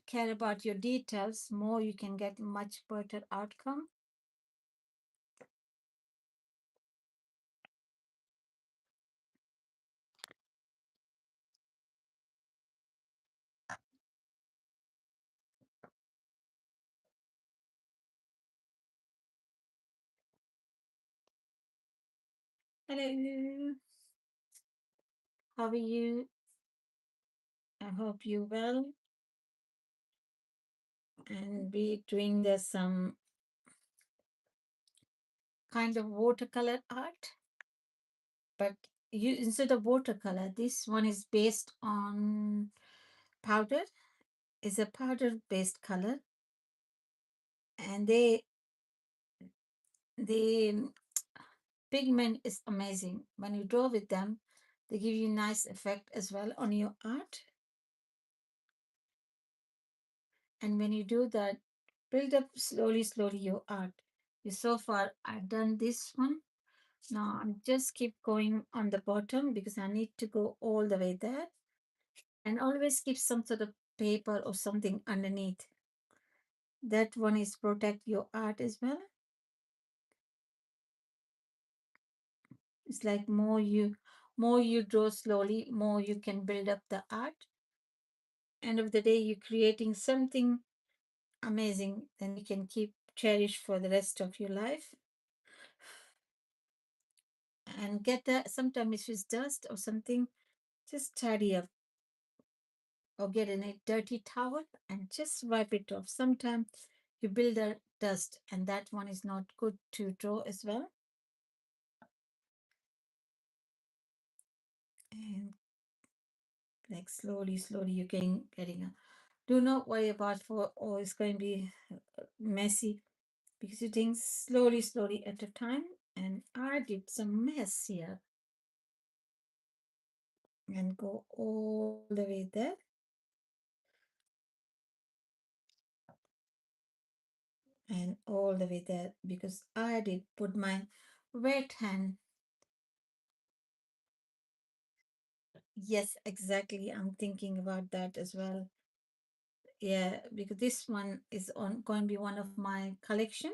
care about your details, more you can get much better outcome. Hello, how are you? I hope you well. And we doing this some kind of watercolor art, but you instead of watercolor, this one is based on powder. Is a powder based color, and the pigment is amazing. When you draw with them, they give you nice effect as well on your art. And when you do that, build up slowly your art. You so far I've done this one. Now I'm just keep going on the bottom because I need to go all the way there. And always keep some sort of paper or something underneath. That one is protect your art as well. It's like more you draw slowly, more you can build up the art. End of the day, you're creating something amazing, then you can keep cherish for the rest of your life. And get that sometimes if it's dust or something, just tidy up or get in a dirty towel and just wipe it off. Sometimes you build a dust and that one is not good to draw as well. And like slowly you're getting a, do not worry about for oh it's going to be messy because you're doing slowly at a time. And I did some mess here and go all the way there and all the way there because I did put my wet hand. Yes, exactly. I'm thinking about that as well. Yeah, because this one is on going to be one of my collection.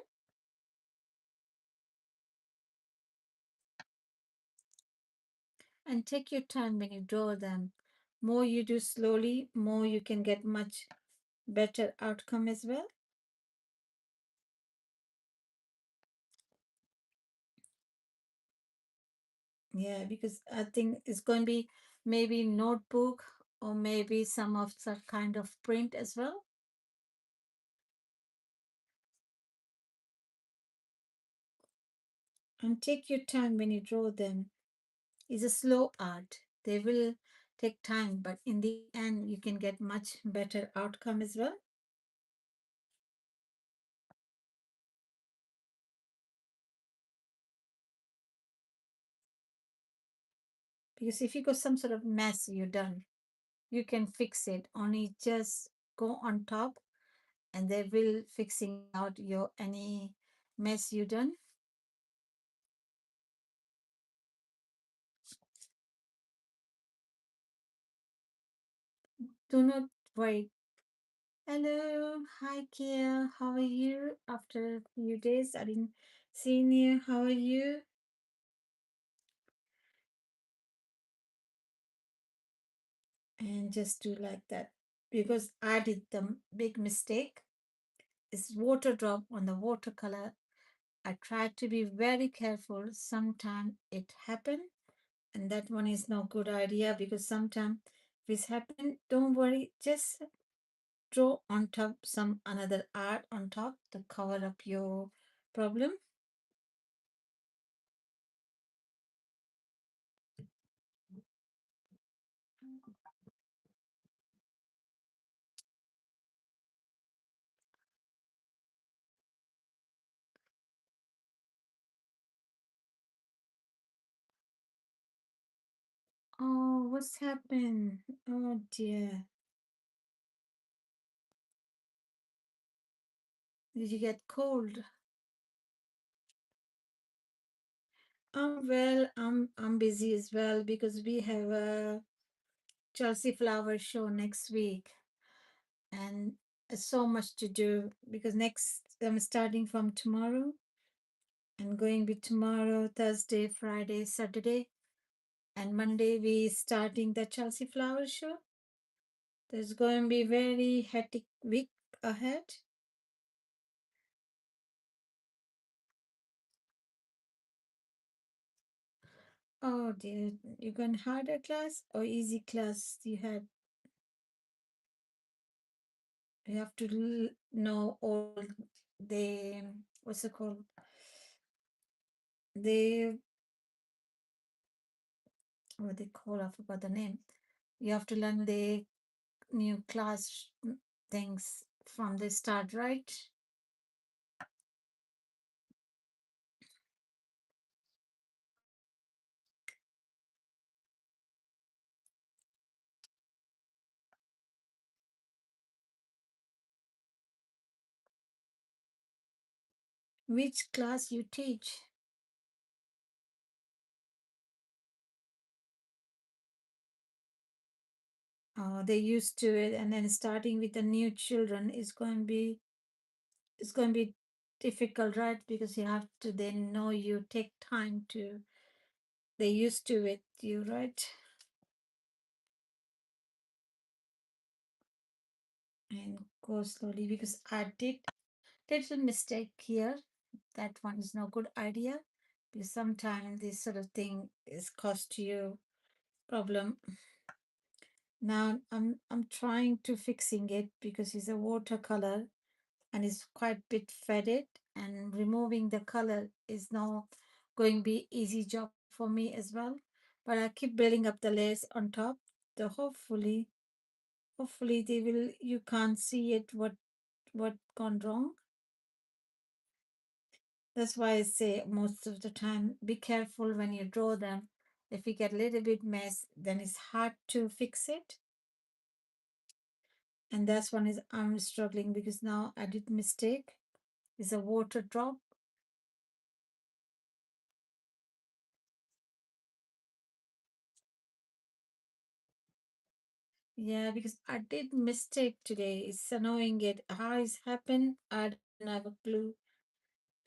And take your time when you draw them. More you do slowly, more you can get much better outcome as well. Yeah, because I think it's going to be maybe notebook or maybe some of that kind of print as well. And take your time when you draw them. It's a slow art. They will take time, but in the end, you can get much better outcome as well. Because if you got some sort of mess you done, you can fix it. Only just go on top and they will fixing out your any mess you done. Do not worry. Hello, hi Kia, how are you? After a few days, I didn't see you. How are you? And just do like that because I did the big mistake. Is water drop on the watercolor. I tried to be very careful. Sometimes it happened, and that one is no good idea because sometimes if it's happened, don't worry. Just draw on top some another art on top to cover up your problem. Oh, what's happened? Oh dear. Did you get cold? Well, I'm busy as well because we have a Chelsea flower show next week. and so much to do because next I'm starting from tomorrow and going be tomorrow, Thursday, Friday, Saturday, and Monday we starting the Chelsea Flower Show. There's going to be very hectic week ahead. Oh dear, you going harder class or easy class? You have to know all the what's it called? The what they call, I forgot the name. You have to learn the new class things from the start, right? Which class you teach? They used to it, and then starting with the new children is going to be it's going to be difficult, right? Because you have to then know you take time to they used to it, you right? And go slowly because I did little mistake here. That one is no good idea because sometimes this sort of thing is cost you problem. Now I'm trying to fixing it because it's a watercolor and it's quite bit faded, and removing the color is now going to be easy job for me as well. But I keep building up the layers on top. So hopefully they will you can't see it what gone wrong. That's why I say most of the time be careful when you draw them. If you get a little bit mess, then it's hard to fix it. And that's one is I'm struggling because now I did mistake. It's a water drop. Yeah, because I did mistake today. It's annoying it. How it's happened, I don't have a clue.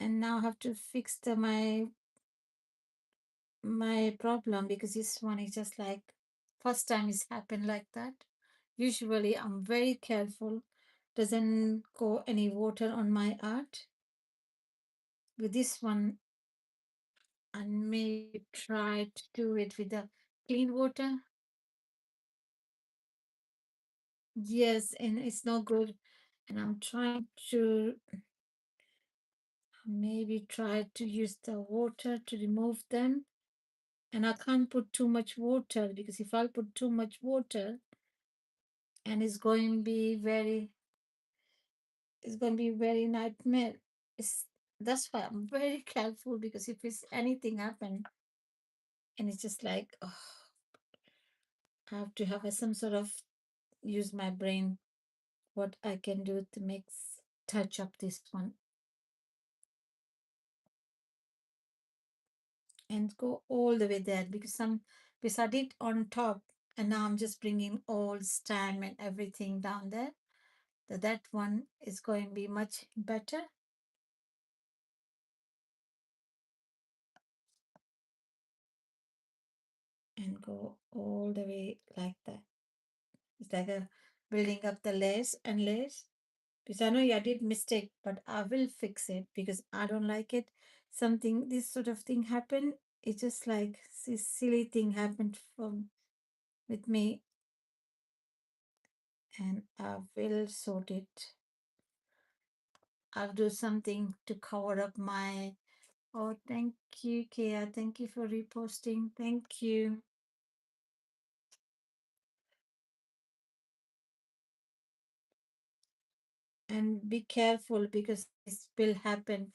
And now I have to fix my problem because this one is just like first time it's happened like that. Usually I'm very careful. Doesn't go any water on my art. With this one, I may try to do it with the clean water. Yes, and it's not good. And I'm trying to maybe try to use the water to remove them. And I can't put too much water because if I put too much water, and it's going to be very nightmare. It's, that's why I'm very careful because if it's anything happen, and it's just like oh, I have to have some sort of use my brain what I can do to make touch up this one and go all the way there because I did on top and now I'm just bringing all stem and everything down there. That one is going to be much better and go all the way like that. It's like a building up the layers and layers. Because I know I did mistake, but I will fix it because I don't like it. Something this sort of thing happened. It's just like this silly thing happened from with me, and I will sort it. I'll do something to cover up my. Oh, thank you, Kia. Thank you for reposting. Thank you. And be careful because this will happen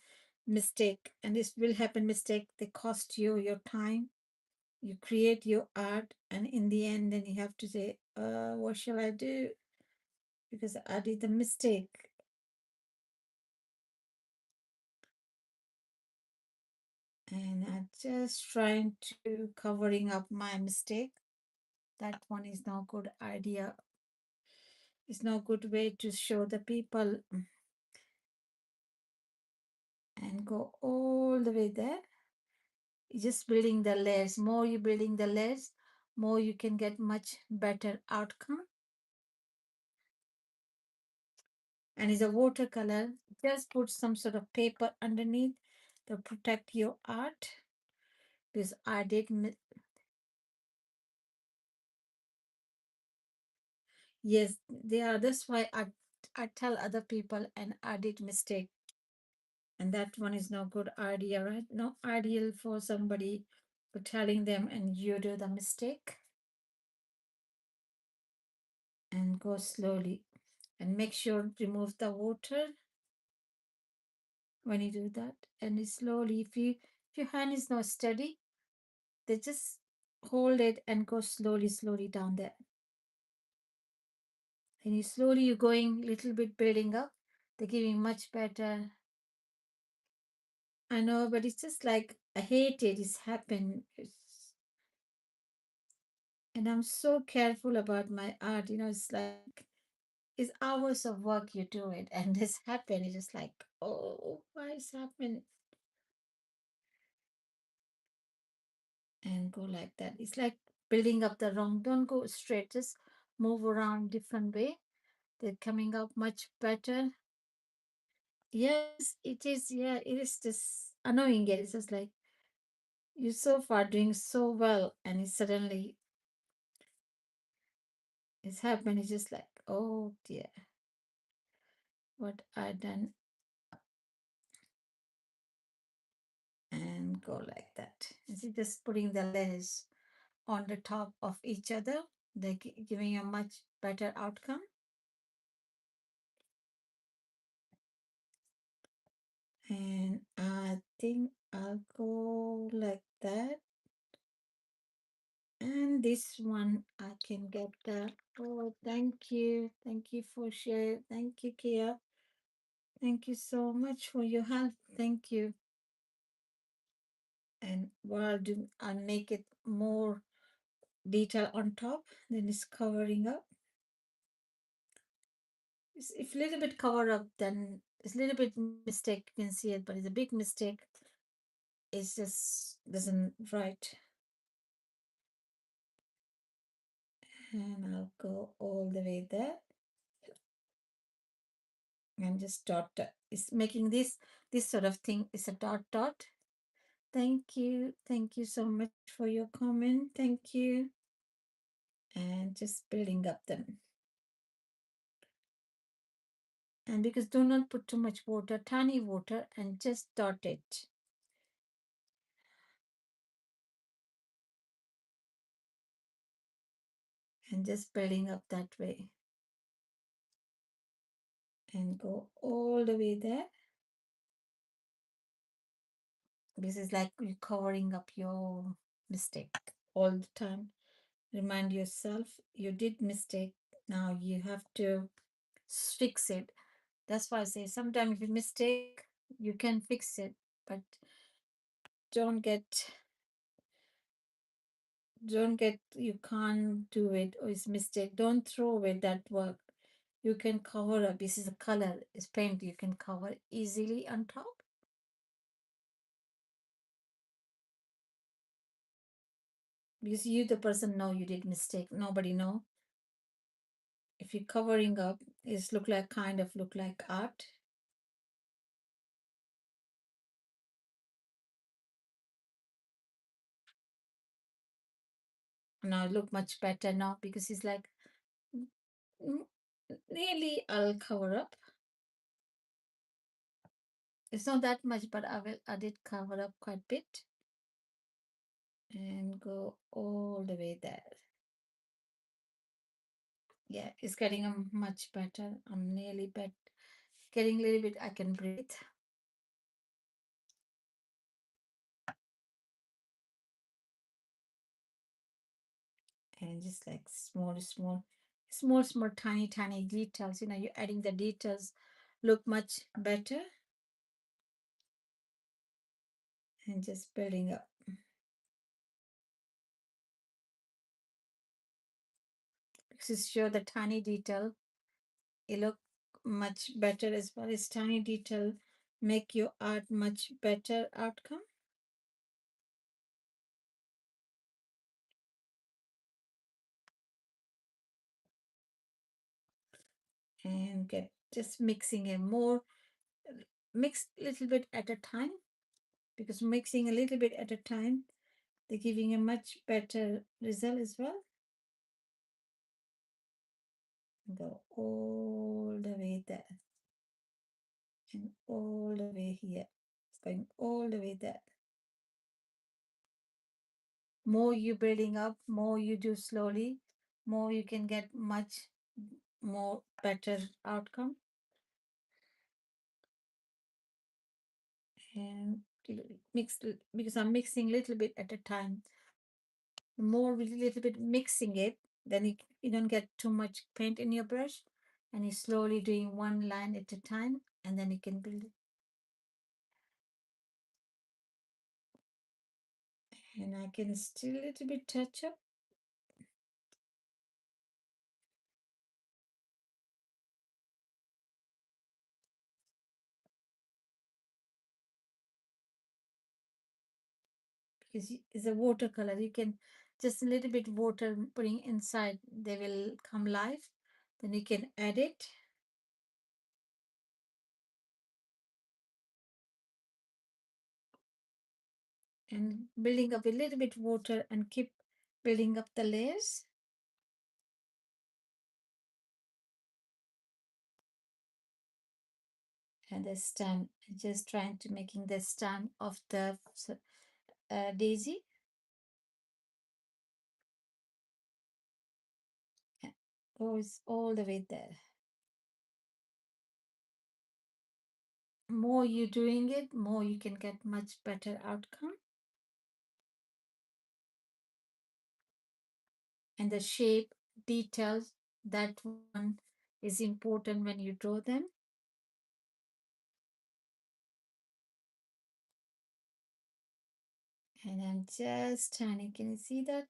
mistake, and this will happen mistake. They cost you your time. You create your art, and in the end, then you have to say, what shall I do? Because I did the mistake. And I'm just trying to covering up my mistake. That one is not good idea. It's no good way to show the people and go all the way there. You're just building the layers. More you building the layers, more you can get much better outcome. And it's a watercolor. Just put some sort of paper underneath to protect your art. Because I did, yes, they are. That's why I tell other people and I did mistake. And that one is no good idea, right? No ideal for somebody for telling them and you do the mistake and go slowly and make sure remove the water when you do that and it's slowly if your hand is not steady they just hold it and go slowly down there and you slowly you're going little bit building up they're giving much better. I know but it's just like I hate it it's happened and I'm so careful about my art it's like it's hours of work you do it and this happened it's just like oh why is happening and go like that. It's like building up the wrong. Don't go straight. Just move around different way. They're coming out much better. Yes, it is. Yeah, it is just annoying. It's just like you're so far doing so well, and it suddenly it's happened. It's just like, oh dear, what I done, and go like that. Is it just putting the layers on the top of each other? They're giving a much better outcome. And I think I'll go like that. And this one I can get that. Oh, thank you. Thank you for sharing. Thank you, Kia. Thank you so much for your help. Thank you. And what I'll do, I'll make it more detail on top. Then it's covering up. It's, if a little bit cover up, then it's a little bit mistake. You can see it, but it's a big mistake. It's just doesn't right. And I'll go all the way there and just dot. It's making this sort of thing is a dot. Thank you so much for your comment. Thank you. And just building up them. And because do not put too much water, tiny water, and just dot it. And just building up that way. And go all the way there. This is like you're covering up your mistake all the time. Remind yourself you did mistake. Now you have to fix it. That's why I say sometimes if you mistake, you can fix it, but don't get you can't do it or it's mistake. Don't throw away that work. You can cover up. This is a color, it's paint. You can cover easily on top. Because you the person know you did mistake. Nobody know. If you're covering up, it's look like kind of look like art. Now look much better now because it's like mm, nearly I'll cover up. It's not that much, but I did cover up quite a bit and go all the way there. Yeah, it's getting much better. I'm nearly getting a little bit. I can breathe and just like small, tiny details. You're adding the details, look much better, and just building up. This is show the tiny detail it look much better as well as tiny detail make your art much better outcome. And get just mixing it more, mix little bit at a time, because mixing a little bit at a time, they're giving a much better result as well. Go all the way there and all the way here. It's going all the way there. More you building up, more you do slowly, more you can get much more better outcome. And mix, because I'm mixing a little bit at a time. The more with a little bit mixing it, then you don't get too much paint in your brush, and you're slowly doing one line at a time, and then you can build it. And I can still a little bit touch up. Because it's a watercolor, you can just a little bit water putting inside, they will come live. Then you can add it. And building up a little bit water and keep building up the layers. And the stem, just trying to making the stem of the daisy. Goes all the way there. More you doing it, more you can get much better outcome. And the shape, details, that one is important when you draw them. And I'm just trying, can you see that?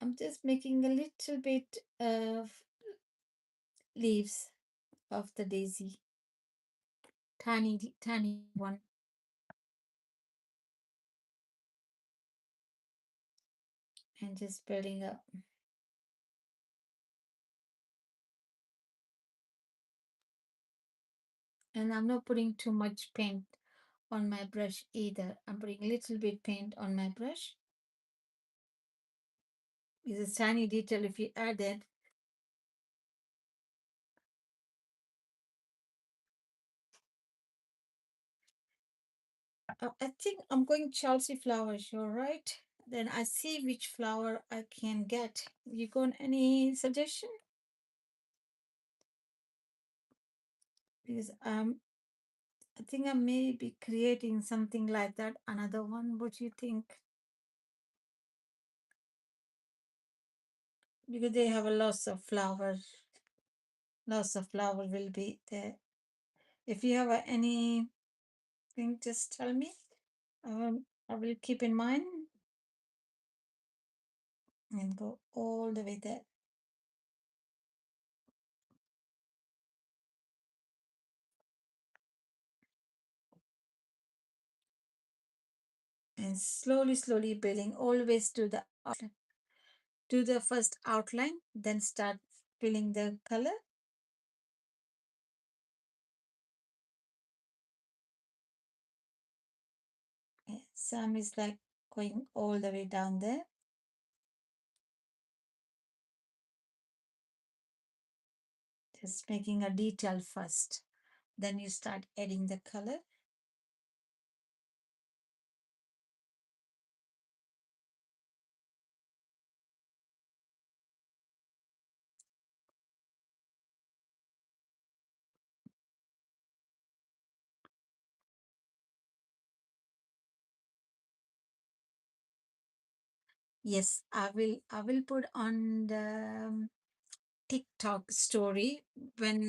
I'm just making a little bit of leaves of the daisy. Tiny, tiny one. And just building up. And I'm not putting too much paint on my brush either. I'm putting a little bit paint on my brush. It's a tiny detail if you add it. I think I'm going Chelsea flowers, you're right. Then I see which flower I can get. You got any suggestion? Because I think I may be creating something like that. Another one, what do you think? Because they have a lots of flowers. Lots of flower will be there. If you have anything, just tell me. I will keep in mind and go all the way there. And slowly, slowly building, always do the first outline, then start filling the color. Some is like going all the way down there. Just making a detail first. Then you start adding the color. Yes, I will put on the TikTok story when